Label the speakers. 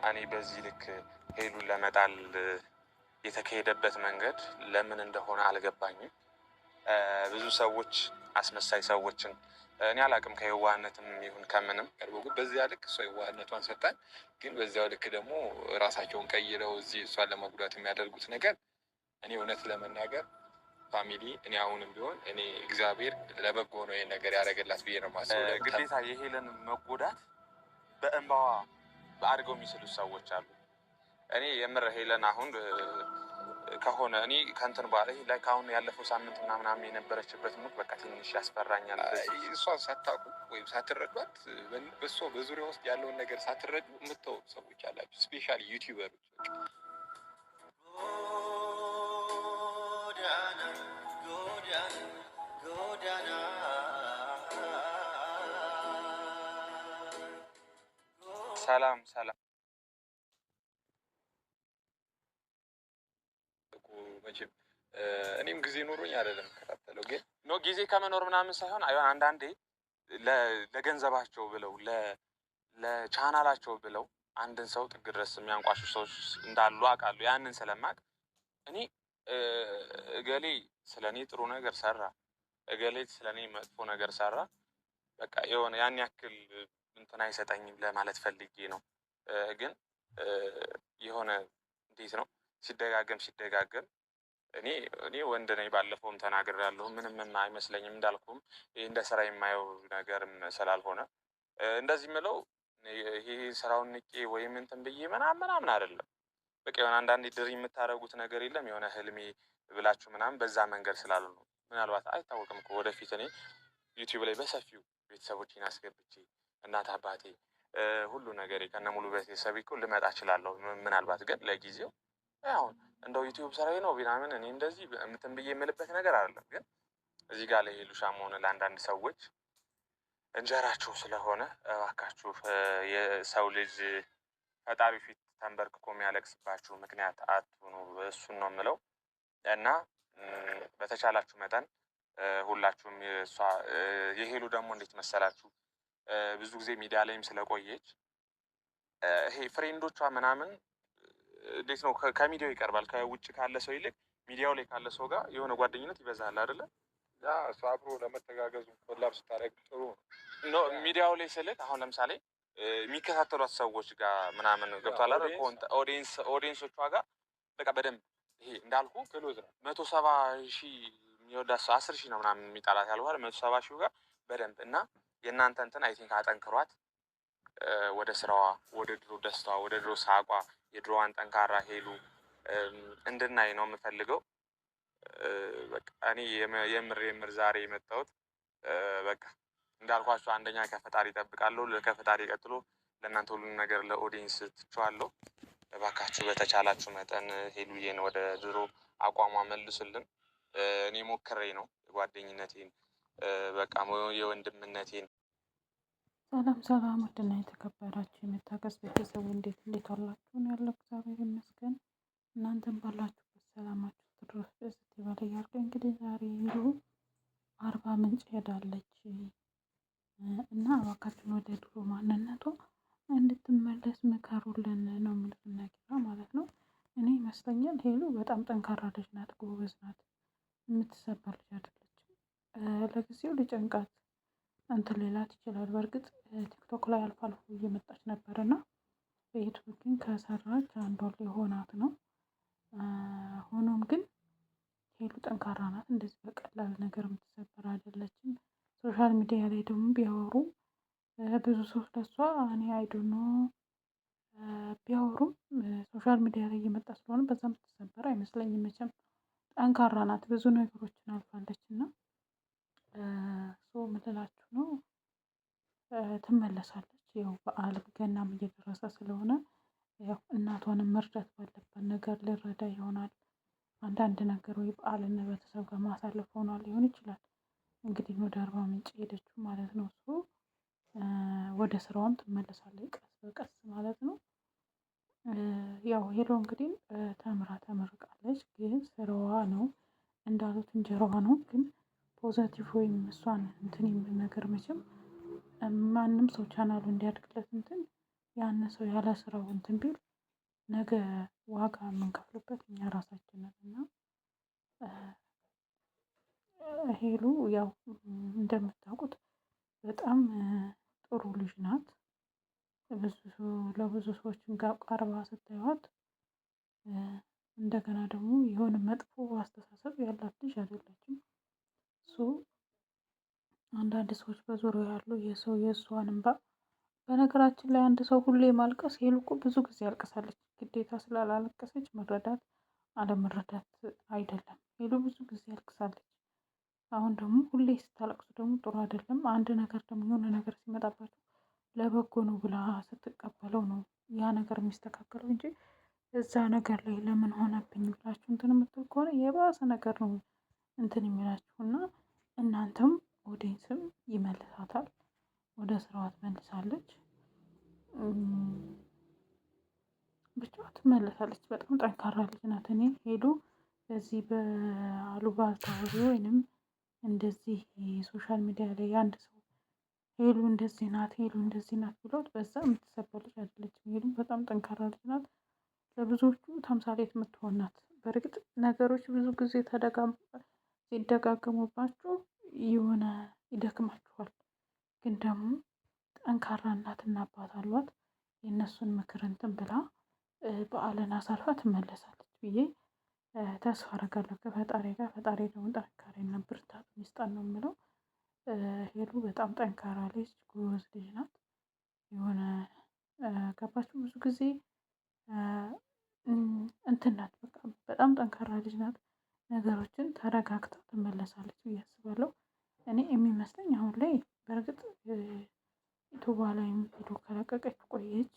Speaker 1: እኔ በዚህ ልክ ሄሉን ለመጣል የተካሄደበት መንገድ ለምን እንደሆነ አልገባኝም። ብዙ ሰዎች አስመሳይ ሰዎችን እኔ አላቅም ከየዋህነትም ይሁን ከምንም ቀርቦ ግን በዚያ ልክ እሷ የዋህነቷን ሰጣን፣ ግን በዚያው ልክ ደግሞ ራሳቸውን ቀይረው እዚህ እሷን ለመጉዳት የሚያደርጉት ነገር እኔ እውነት ለመናገር ፋሚሊ እኔ አሁንም ቢሆን እኔ እግዚአብሔር ለበጎ ነው ይሄን ነገር ያደረገላት ብዬ ነው ማስበው። ግዴታ የሄለን መጎዳት በእንባዋ አድርገው የሚስሉት ሰዎች አሉ። እኔ የምር ሄለን አሁን ከሆነ እኔ ከንትን በኋላ ላይ ከአሁን ያለፈው ሳምንት ምናምን የነበረችበት ሙድ በቃ ትንሽ ያስፈራኛል። እሷን ሳታውቁ ወይም ሳትረዷት በእሷ በዙሪያ ውስጥ ያለውን ነገር ሳትረዱ የምታወቁ ሰዎች አላችሁ፣ ስፔሻሊ ዩቲዩበሮች። ሰላም ሰላም። መቼም እኔም ጊዜ ኖሮኝ አይደለም ከታተለው፣ ግን ጊዜ ከመኖር ምናምን ሳይሆን አንዳንዴ ለገንዘባቸው ብለው ለቻናላቸው ብለው አንድን ሰው ጥግ ድረስ የሚያንቋሹ ሰዎች እንዳሉ አውቃለሁ። ያንን ስለማቅ እኔ እገሌ ስለ እኔ ጥሩ ነገር ሰራ፣ እገሌ ስለ እኔ መጥፎ ነገር ሰራ፣ በቃ የሆነ ያን ያክል እንትን አይሰጠኝም ለማለት ፈልጌ ነው። ግን የሆነ እንዴት ነው ሲደጋገም እኔ ወንድ ነኝ፣ ባለፈውም ተናግሬያለሁ። ምንም አይመስለኝም። እንዳልኩም ይህ እንደ ስራ የማየው ነገርም ስላልሆነ እንደዚህ ምለው ይሄ ስራውን ንቄ ወይም እንትን ብዬ ምናምን አይደለም። በቃ የሆነ አንዳንዴ ድር የምታደርጉት ነገር የለም የሆነ ህልሜ ብላችሁ ምናምን በዛ መንገድ ስላሉ ነው። ምናልባት አይታወቅም እኮ ወደፊት እኔ ዩቲዩብ ላይ በሰፊው ቤተሰቦቼን አስገብቼ እናት አባቴ ሁሉ ነገር ከነሙሉ ቤተሰብ እኮ ልመጣ እችላለሁ። ምናልባት ግን ለጊዜው አሁን እንደው ዩቲዩብ ስራዬ ነው ምናምን እኔ እንደዚህ እንትን ብዬ የምልበት ነገር አይደለም። ግን እዚህ ጋር ለሄሉሻም ሆነ ለአንዳንድ ሰዎች እንጀራችሁ ስለሆነ እባካችሁ የሰው ልጅ ፈጣሪ ፊት ተንበርክኮ የሚያለቅስባችሁ ምክንያት አትሁኑ። እሱን ነው የምለው እና በተቻላችሁ መጠን ሁላችሁም የሄሉ ደግሞ እንዴት መሰላችሁ ብዙ ጊዜ ሚዲያ ላይም ስለቆየች ይሄ ፍሬንዶቿ ምናምን እንዴት ነው ከሚዲያው ይቀርባል። ከውጭ ካለ ሰው ይልቅ ሚዲያው ላይ ካለ ሰው ጋር የሆነ ጓደኝነት ይበዛል አይደለ? ያ እሱ አብሮ ለመተጋገዙ ኮላብ ስታደርግ ጥሩ ነው። ሚዲያው ላይ ስልክ አሁን ለምሳሌ የሚከታተሏት ሰዎች ጋር ምናምን ገብቷል አይደል? ኦዲየንሶቿ ጋር በቃ በደንብ ይሄ እንዳልኩ ክሎዝ ነው። 170,000 የሚወዳት ሰው 10,000 ነው ምናምን የሚጣላት ያልኋል 170,000 ጋር በደንብ እና የእናንተ እንትን አይ ቲንክ አጠንክሯት ወደ ስራዋ፣ ወደ ድሮ ደስታዋ፣ ወደ ድሮ ሳቋ፣ የድሮዋን ጠንካራ ሄሉ እንድናይ ነው የምፈልገው። በቃ እኔ የምር ዛሬ የመጣሁት በቃ እንዳልኳችሁ አንደኛ ከፈጣሪ እጠብቃለሁ፣ ከፈጣሪ ቀጥሎ ለእናንተ ሁሉን ነገር ለኦዲየንስ ትቼዋለሁ። እባካችሁ በተቻላችሁ መጠን ሄሉዬን ወደ ድሮ አቋሟ መልሱልን። እኔ ሞክሬ ነው የጓደኝነቴን በቃ የወንድምነቴን።
Speaker 2: ሰላም ውድና የተከበራችሁ የመታገስ ቤተሰቡ እንዴት አላችሁ? ነው ያለው። እግዚአብሔር ይመስገን። እናንተም ባላችሁበት ሰላማችሁ ትድረስ ደስ ይበል እያልኩ እንግዲህ ዛሬ ሄሉ አርባ ምንጭ ሄዳለች እና እባካችሁን ወደ ድሮ ማንነቷ እንድትመለስ ምከሩልን ነው የምንናገረው ማለት ነው። እኔ ይመስለኛል ሄሉ በጣም ጠንካራ ልጅ ናት፣ ጎበዝ ናት፣ የምትሰበር ልጅ አይደለችም። ለጊዜው ሊጨንቃት እንትን ሌላት ይችላል። በእርግጥ ቲክቶክ ላይ አልፎ አልፎ እየመጣች ነበር እና በዩቱብ ግን ከሰራች አንድ ወር ሊሆናት ነው። ሆኖም ግን ሄሉ ጠንካራ ናት። እንደዚህ በቀላል ነገር የምትሰበር አይደለችም። ሶሻል ሚዲያ ላይ ደግሞ ቢያወሩ ብዙ ሰው ለሷ እኔ አይዶኖ ቢያወሩም ሶሻል ሚዲያ ላይ እየመጣ ስለሆነ በዛ የምትሰበር አይመስለኝም። መቼም ጠንካራ ናት፣ ብዙ ነገሮችን አልፋለች እና ምትላችሁ ነው ትመለሳለች። ያው በዓል ገናም እየደረሰ ስለሆነ ያው እናቷንም መርዳት ባለበት ነገር ልረዳ ይሆናል። አንዳንድ ነገር ወይ በዓልን ቤተሰብ ጋር ማሳለፍ ሆኗ ሊሆን ይችላል። እንግዲህ ወደ አርባ ምንጭ ሄደችው ማለት ነው። እሱ ወደ ስራዋም ትመለሳለች ቀስ በቀስ ማለት ነው። ያው ሄሎ እንግዲህ ተመርቃለች፣ ግን ስራዋ ነው እንዳሉት እንጀራዋ ነው። ግን ፖዘቲቭ ወይም እሷን እንትን የሚል ነገር መቼም ማንም ሰው ቻናሉ እንዲያድግለት እንትን ያን ሰው ያለ ስራው እንትን ቢል ነገ ዋጋ የምንከፍልበት እኛ ራሳችንን እና ሄሉ ያው እንደምታውቁት በጣም ጥሩ ልጅ ናት። ለብዙ ሰዎችም ጋር ቀርባ ስታዩት እንደገና ደግሞ የሆነ መጥፎ አስተሳሰብ ያላት ልጅ አይደለችም። እሱ አንዳንድ ሰዎች በዙሪያው ያሉ የእሷን እንባ በነገራችን ላይ አንድ ሰው ሁሌ ማልቀስ ሄሉ እኮ ብዙ ጊዜ ያልቅሳለች። ግዴታ ስላላለቀሰች መረዳት አለመረዳት አይደለም። ሄሉ ብዙ ጊዜ ያልቅሳለች። አሁን ደግሞ ሁሌ ስታለቅሱ ደግሞ ጥሩ አይደለም። አንድ ነገር ደግሞ የሆነ ነገር ሲመጣባቸው ለበጎ ነው ብላ ስትቀበለው ነው ያ ነገር የሚስተካከለው እንጂ እዛ ነገር ላይ ለምን ሆነብኝ ብላችሁ እንትን የምትል ከሆነ የባሰ ነገር ነው እንትን የሚላችሁ እና እናንተም ኦዲየንስም ይመልሳታል። ወደ ስራዋ ትመልሳለች። ብቻ ትመለሳለች። በጣም ጠንካራ ልጅ ናት። እኔ ሄሉ በዚህ በአሉባልታ ወሬ ወይንም እንደዚህ ሶሻል ሚዲያ ላይ አንድ ሰው ሄሉ እንደዚህ ናት፣ ሄሉ እንደዚህ ናት ብሎት በዛ የምትሰበር ልጅ አይደለችም። ሄሉ በጣም ጠንካራ ልጅ ናት። ለብዙዎቹ ተምሳሌት የምትሆን ናት። በእርግጥ ነገሮች ብዙ ጊዜ ሲደጋገሙባችሁ የሆነ ይደክማችኋል። ግን ደግሞ ጠንካራ እናትና አባት አሏት። የእነሱን ምክር እንትን ብላ በዓልን አሳልፋ ትመለሳለች ብዬ ተስፋ አደርጋለሁ ከፈጣሪ ጋር። ፈጣሪ ደግሞ ጥንካሬና ብርታት ይስጣት ነው የምለው። ሄሉ በጣም ጠንካራ ልጅ፣ ጎበዝ ልጅ ናት። የሆነ ገባችሁ ብዙ ጊዜ እንትን ናት። በቃ በጣም ጠንካራ ልጅ ናት። ነገሮችን ተረጋግታ ትመለሳለች ብዬ አስባለሁ። እኔ የሚመስለኝ አሁን ላይ በእርግጥ ዩቱቧ ላይም ቪዲዮ ከለቀቀች ቆየች።